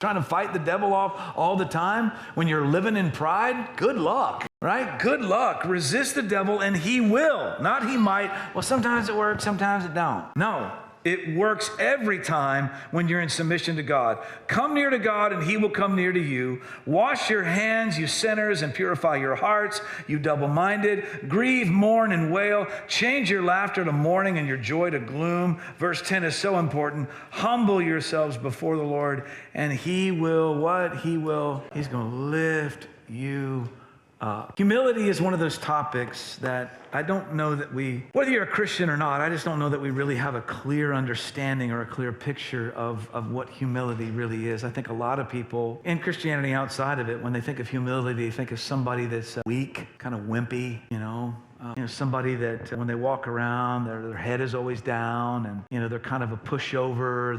Trying to fight the devil off all the time when you're living in pride? Good luck, right? Good luck. Resist the devil and he will, not he might. Well, sometimes it works, sometimes it don't. No. It works every time when you're in submission to God. Come near to God and he will come near to you. Wash your hands, you sinners, and purify your hearts, you double-minded. Grieve, mourn, and wail. Change your laughter to mourning and your joy to gloom. Verse 10 is so important. Humble yourselves before the Lord and he will what? He's going to lift you up. Humility is one of those topics that I don't know that whether you're a Christian or not, I just don't know that we really have a clear understanding or a clear picture of what humility really is. I think a lot of people in Christianity outside of it, when they think of humility, they think of somebody that's weak, kind of wimpy, somebody that when they walk around, their head is always down and, they're kind of a pushover,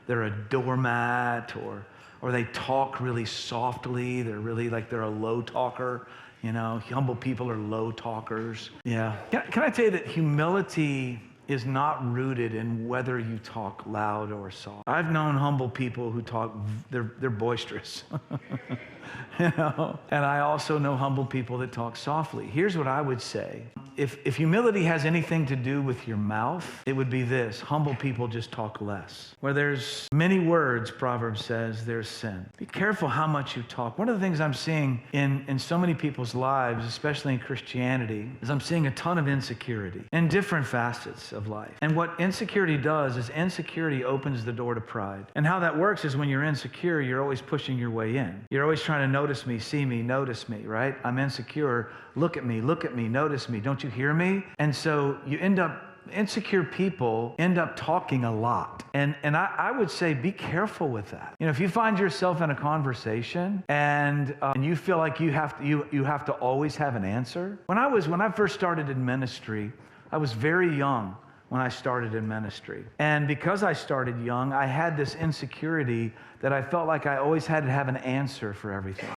they're a doormat, or they talk really softly. They're really they're a low talker. Humble people are low talkers. Yeah. Can I tell you that humility is not rooted in whether you talk loud or soft? I've known humble people who talk, they're boisterous. And I also know humble people that talk softly. Here's what I would say. If humility has anything to do with your mouth, it would be this: humble people just talk less. Where there's many words, Proverbs says, there's sin. Be careful how much you talk. One of the things I'm seeing in so many people's lives, especially in Christianity, is I'm seeing a ton of insecurity in different facets of life. And what insecurity does is insecurity opens the door to pride. And how that works is when you're insecure, you're always pushing your way in. You're always trying to notice me, see me, notice me, right? I'm insecure. Look at me, notice me. Don't you hear me? And so insecure people end up talking a lot. And I would say be careful with that. If you find yourself in a conversation and you feel like you have to always have an answer. When I first started in ministry, I was very young when I started in ministry. And because I started young, I had this insecurity that I felt like I always had to have an answer for everything.